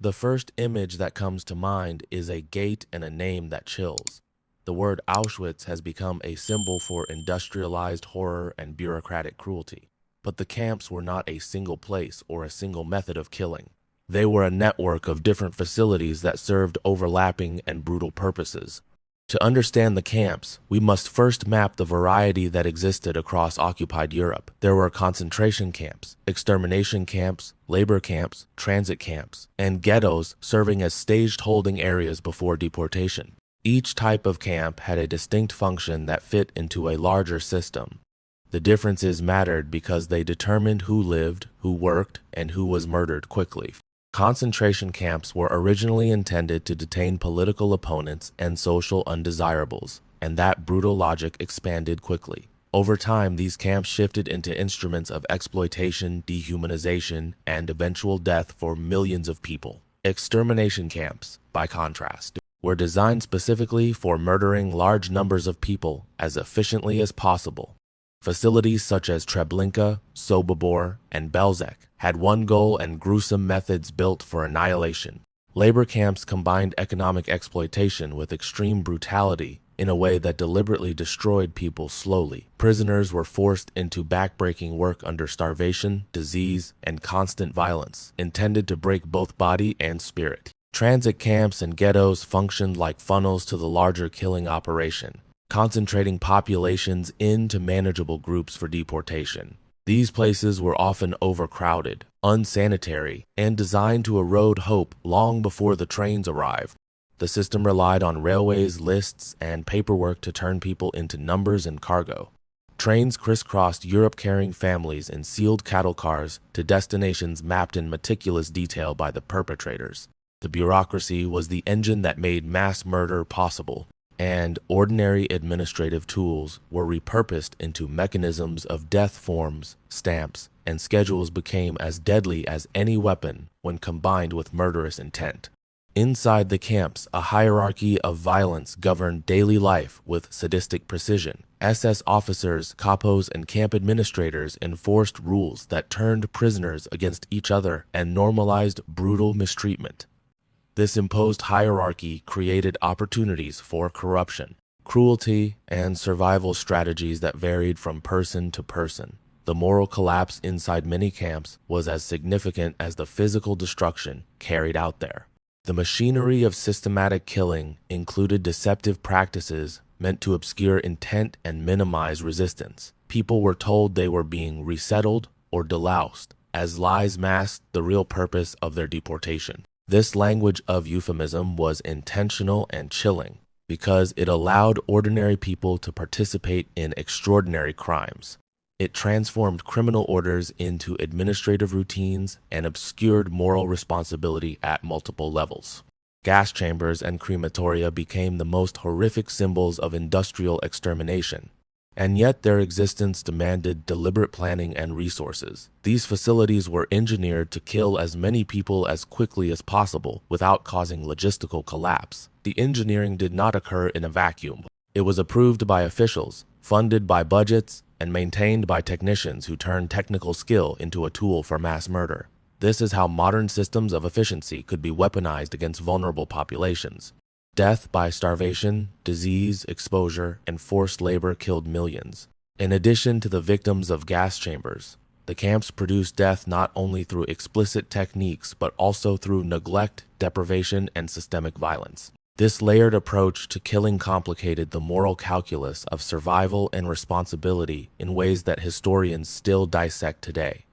The first image that comes to mind is a gate and a name that chills. The word Auschwitz has become a symbol for industrialized horror and bureaucratic cruelty. But the camps were not a single place or a single method of killing. They were a network of different facilities that served overlapping and brutal purposes. To understand the camps, we must first map the variety that existed across occupied Europe. There were concentration camps, extermination camps, labor camps, transit camps, and ghettos serving as staged holding areas before deportation. Each type of camp had a distinct function that fit into a larger system. The differences mattered because they determined who lived, who worked, and who was murdered quickly. Concentration camps were originally intended to detain political opponents and social undesirables, and that brutal logic expanded quickly. Over time, these camps shifted into instruments of exploitation, dehumanization, and eventual death for millions of people. Extermination camps, by contrast, were designed specifically for murdering large numbers of people as efficiently as possible. Facilities such as Treblinka, Sobibor, and Belzec had one goal and gruesome methods built for annihilation. Labor camps combined economic exploitation with extreme brutality in a way that deliberately destroyed people slowly. Prisoners were forced into backbreaking work under starvation, disease, and constant violence, intended to break both body and spirit. Transit camps and ghettos functioned like funnels to the larger killing operation, concentrating populations into manageable groups for deportation. These places were often overcrowded, unsanitary, and designed to erode hope long before the trains arrived. The system relied on railways, lists, and paperwork to turn people into numbers and cargo. Trains crisscrossed Europe carrying families in sealed cattle cars to destinations mapped in meticulous detail by the perpetrators. The bureaucracy was the engine that made mass murder possible, and ordinary administrative tools were repurposed into mechanisms of death. Forms, stamps, and schedules became as deadly as any weapon when combined with murderous intent. Inside the camps, a hierarchy of violence governed daily life with sadistic precision. SS officers, capos, and camp administrators enforced rules that turned prisoners against each other and normalized brutal mistreatment. This imposed hierarchy created opportunities for corruption, cruelty, and survival strategies that varied from person to person. The moral collapse inside many camps was as significant as the physical destruction carried out there. The machinery of systematic killing included deceptive practices meant to obscure intent and minimize resistance. People were told they were being resettled or deloused, as lies masked the real purpose of their deportation. This language of euphemism was intentional and chilling because it allowed ordinary people to participate in extraordinary crimes. It transformed criminal orders into administrative routines and obscured moral responsibility at multiple levels. Gas chambers and crematoria became the most horrific symbols of industrial extermination, and yet their existence demanded deliberate planning and resources. These facilities were engineered to kill as many people as quickly as possible without causing logistical collapse. The engineering did not occur in a vacuum. It was approved by officials, funded by budgets, and maintained by technicians who turned technical skill into a tool for mass murder. This is how modern systems of efficiency could be weaponized against vulnerable populations. Death by starvation, disease, exposure, and forced labor killed millions. In addition to the victims of gas chambers, the camps produced death not only through explicit techniques but also through neglect, deprivation, and systemic violence. This layered approach to killing complicated the moral calculus of survival and responsibility in ways that historians still dissect today.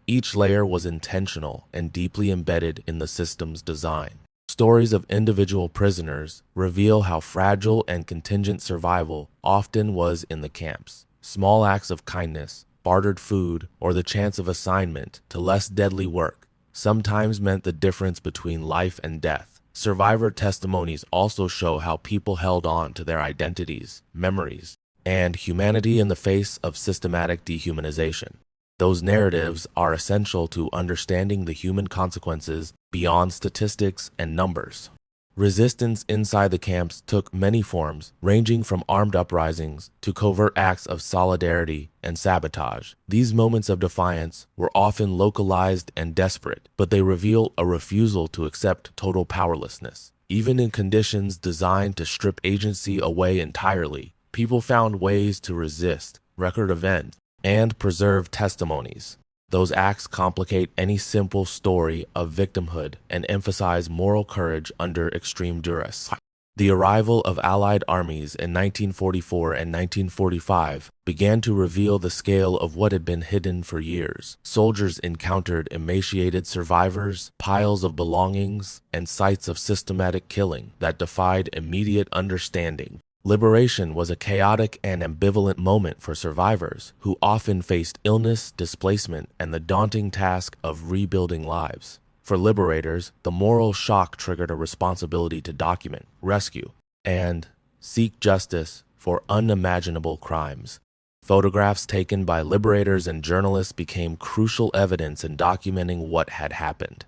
Each layer was intentional and deeply embedded in the system's design. Stories of individual prisoners reveal how fragile and contingent survival often was in the camps. Small acts of kindness, bartered food, or the chance of assignment to less deadly work sometimes meant the difference between life and death. Survivor testimonies also show how people held on to their identities, memories, and humanity in the face of systematic dehumanization. Those narratives are essential to understanding the human consequences beyond statistics and numbers. Resistance inside the camps took many forms, ranging from armed uprisings to covert acts of solidarity and sabotage. These moments of defiance were often localized and desperate, but they reveal a refusal to accept total powerlessness. Even in conditions designed to strip agency away entirely, people found ways to resist, record events, and preserve testimonies. Those acts complicate any simple story of victimhood and emphasize moral courage under extreme duress. The arrival of Allied armies in 1944 and 1945 began to reveal the scale of what had been hidden for years. Soldiers encountered emaciated survivors, piles of belongings, and sites of systematic killing that defied immediate understanding. Liberation was a chaotic and ambivalent moment for survivors who often faced illness, displacement, and the daunting task of rebuilding lives. For liberators, the moral shock triggered a responsibility to document, rescue, and seek justice for unimaginable crimes. Photographs taken by liberators and journalists became crucial evidence in documenting what had happened.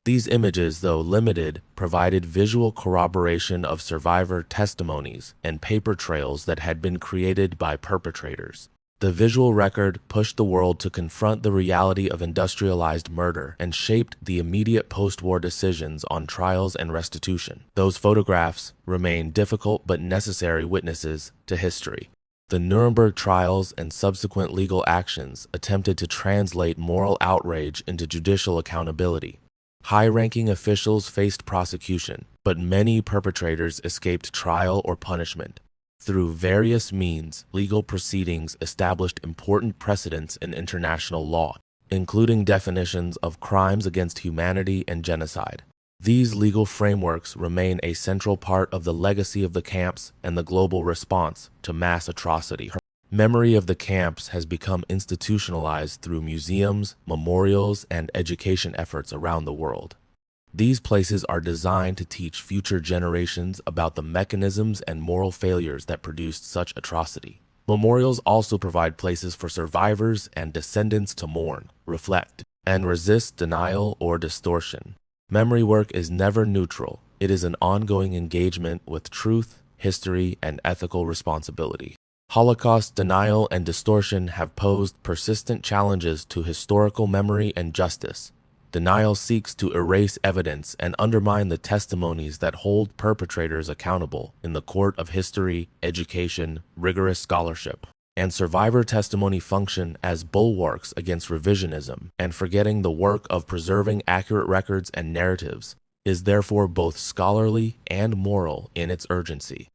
These images, though limited, provided visual corroboration of survivor testimonies and paper trails that had been created by perpetrators. The visual record pushed the world to confront the reality of industrialized murder and shaped the immediate post-war decisions on trials and restitution. Those photographs remain difficult but necessary witnesses to history. The Nuremberg trials and subsequent legal actions attempted to translate moral outrage into judicial accountability. High-ranking officials faced prosecution, but many perpetrators escaped trial or punishment. Through various means, legal proceedings established important precedents in international law, including definitions of crimes against humanity and genocide. These legal frameworks remain a central part of the legacy of the camps and the global response to mass atrocity. Memory of the camps has become institutionalized through museums, memorials, and education efforts around the world. These places are designed to teach future generations about the mechanisms and moral failures that produced such atrocity. Memorials also provide places for survivors and descendants to mourn, reflect, and resist denial or distortion. Memory work is never neutral. It is an ongoing engagement with truth, history, and ethical responsibility. Holocaust denial and distortion have posed persistent challenges to historical memory and justice. Denial seeks to erase evidence and undermine the testimonies that hold perpetrators accountable in the court of history, education, rigorous scholarship. And survivor testimony function as bulwarks against revisionism, and forgetting the work of preserving accurate records and narratives is therefore both scholarly and moral in its urgency.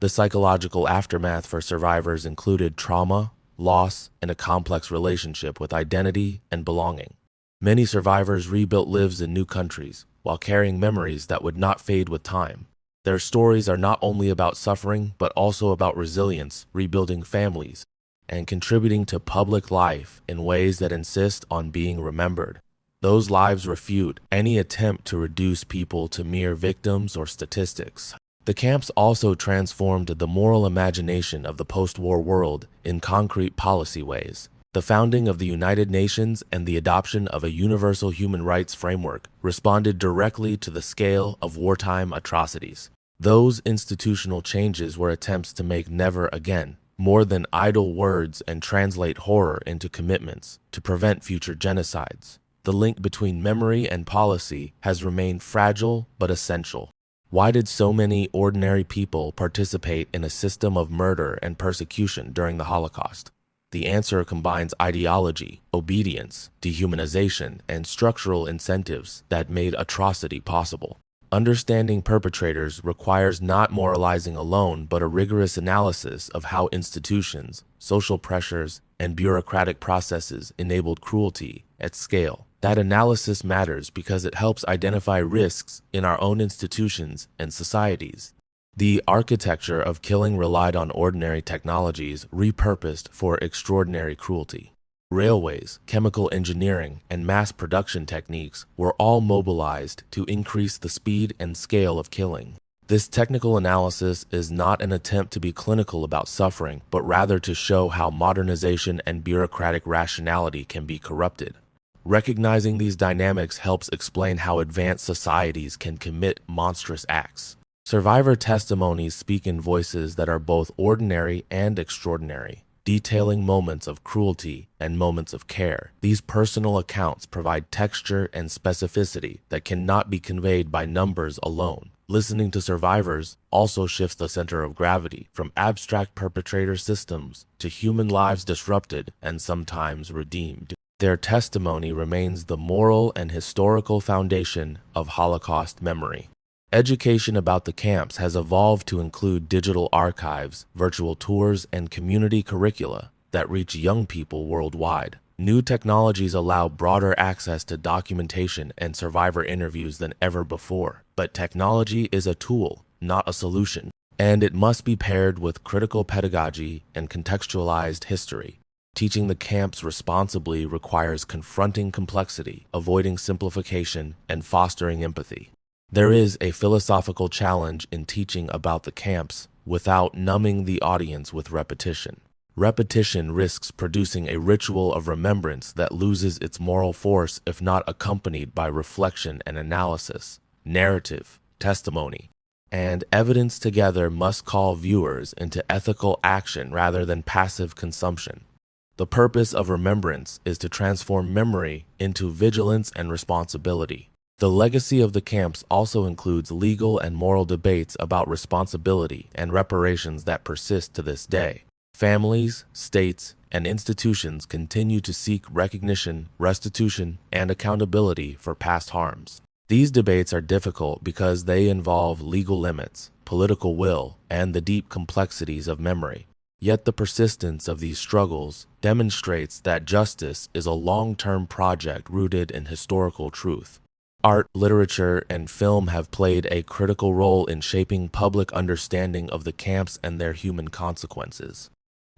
The psychological aftermath for survivors included trauma, loss, and a complex relationship with identity and belonging. Many survivors rebuilt lives in new countries while carrying memories that would not fade with time. Their stories are not only about suffering, but also about resilience, rebuilding families, and contributing to public life in ways that insist on being remembered. Those lives refute any attempt to reduce people to mere victims or statistics. The camps also transformed the moral imagination of the post-war world in concrete policy ways. The founding of the United Nations and the adoption of a universal human rights framework responded directly to the scale of wartime atrocities. Those institutional changes were attempts to make never again more than idle words and translate horror into commitments to prevent future genocides. The link between memory and policy has remained fragile but essential. Why did so many ordinary people participate in a system of murder and persecution during the Holocaust? The answer combines ideology, obedience, dehumanization, and structural incentives that made atrocity possible. Understanding perpetrators requires not moralizing alone, but a rigorous analysis of how institutions, social pressures, and bureaucratic processes enabled cruelty at scale. That analysis matters because it helps identify risks in our own institutions and societies. The architecture of killing relied on ordinary technologies repurposed for extraordinary cruelty. Railways, chemical engineering, and mass production techniques were all mobilized to increase the speed and scale of killing. This technical analysis is not an attempt to be clinical about suffering, but rather to show how modernization and bureaucratic rationality can be corrupted. Recognizing these dynamics helps explain how advanced societies can commit monstrous acts. Survivor testimonies speak in voices that are both ordinary and extraordinary, detailing moments of cruelty and moments of care. These personal accounts provide texture and specificity that cannot be conveyed by numbers alone. Listening to survivors also shifts the center of gravity from abstract perpetrator systems to human lives disrupted and sometimes redeemed. Their testimony remains the moral and historical foundation of Holocaust memory. Education about the camps has evolved to include digital archives, virtual tours, and community curricula that reach young people worldwide. New technologies allow broader access to documentation and survivor interviews than ever before. But technology is a tool, not a solution, and it must be paired with critical pedagogy and contextualized history. Teaching the camps responsibly requires confronting complexity, avoiding simplification, and fostering empathy. There is a philosophical challenge in teaching about the camps without numbing the audience with repetition. Repetition risks producing a ritual of remembrance that loses its moral force if not accompanied by reflection and analysis. Narrative, testimony, and evidence together must call viewers into ethical action rather than passive consumption. The purpose of remembrance is to transform memory into vigilance and responsibility. The legacy of the camps also includes legal and moral debates about responsibility and reparations that persist to this day. Families, states, and institutions continue to seek recognition, restitution, and accountability for past harms. These debates are difficult because they involve legal limits, political will, and the deep complexities of memory. Yet the persistence of these struggles demonstrates that justice is a long-term project rooted in historical truth. Art, literature, and film have played a critical role in shaping public understanding of the camps and their human consequences.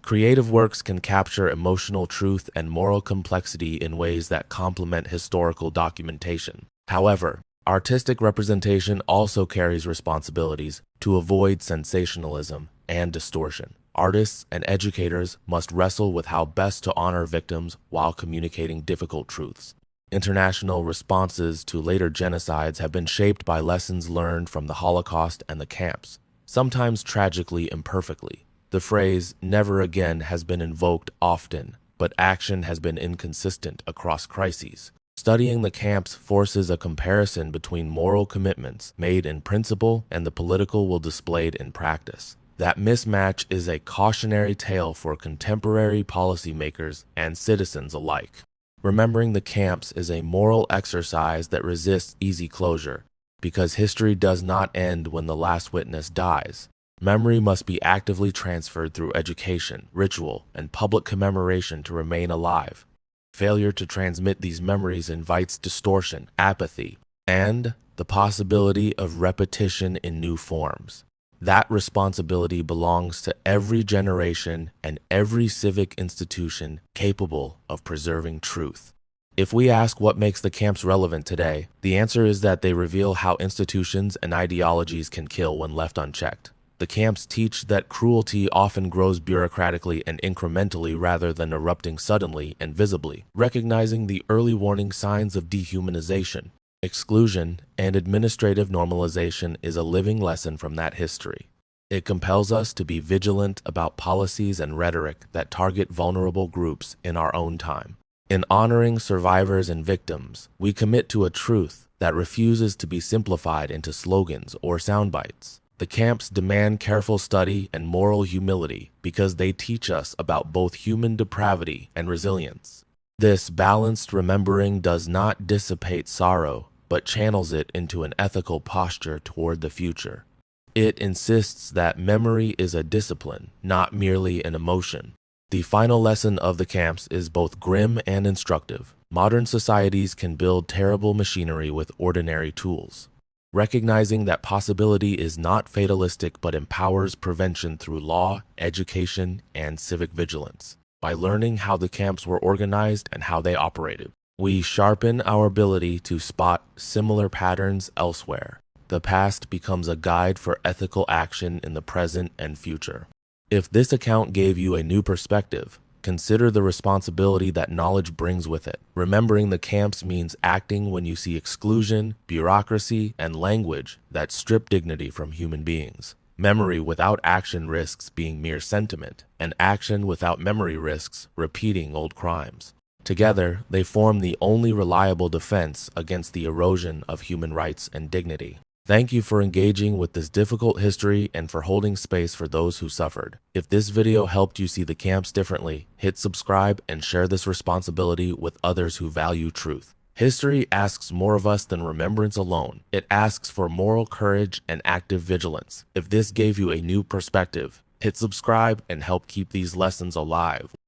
Creative works can capture emotional truth and moral complexity in ways that complement historical documentation. However, artistic representation also carries responsibilities to avoid sensationalism and distortion. Artists and educators must wrestle with how best to honor victims while communicating difficult truths. International responses to later genocides have been shaped by lessons learned from the Holocaust and the camps, sometimes tragically imperfectly. The phrase "never again" has been invoked often, but action has been inconsistent across crises. Studying the camps forces a comparison between moral commitments made in principle and the political will displayed in practice. That mismatch is a cautionary tale for contemporary policymakers and citizens alike. Remembering the camps is a moral exercise that resists easy closure, because history does not end when the last witness dies. Memory must be actively transferred through education, ritual, and public commemoration to remain alive. Failure to transmit these memories invites distortion, apathy, and the possibility of repetition in new forms. That responsibility belongs to every generation and every civic institution capable of preserving truth. If we ask what makes the camps relevant today, the answer is that they reveal how institutions and ideologies can kill when left unchecked. The camps teach that cruelty often grows bureaucratically and incrementally rather than erupting suddenly and visibly, recognizing the early warning signs of dehumanization. Exclusion and administrative normalization is a living lesson from that history. It compels us to be vigilant about policies and rhetoric that target vulnerable groups in our own time. In honoring survivors and victims, we commit to a truth that refuses to be simplified into slogans or soundbites. The camps demand careful study and moral humility because they teach us about both human depravity and resilience. This balanced remembering does not dissipate sorrow, but channels it into an ethical posture toward the future. It insists that memory is a discipline, not merely an emotion. The final lesson of the camps is both grim and instructive. Modern societies can build terrible machinery with ordinary tools. Recognizing that possibility is not fatalistic but empowers prevention through law, education, and civic vigilance. By learning how the camps were organized and how they operated, we sharpen our ability to spot similar patterns elsewhere. The past becomes a guide for ethical action in the present and future. If this account gave you a new perspective, consider the responsibility that knowledge brings with it. Remembering the camps means acting when you see exclusion, bureaucracy, and language that strip dignity from human beings. Memory without action risks being mere sentiment, and action without memory risks repeating old crimes. Together, they form the only reliable defense against the erosion of human rights and dignity. Thank you for engaging with this difficult history and for holding space for those who suffered. If this video helped you see the camps differently, hit subscribe and share this responsibility with others who value truth. History asks more of us than remembrance alone. It asks for moral courage and active vigilance. If this gave you a new perspective, hit subscribe and help keep these lessons alive.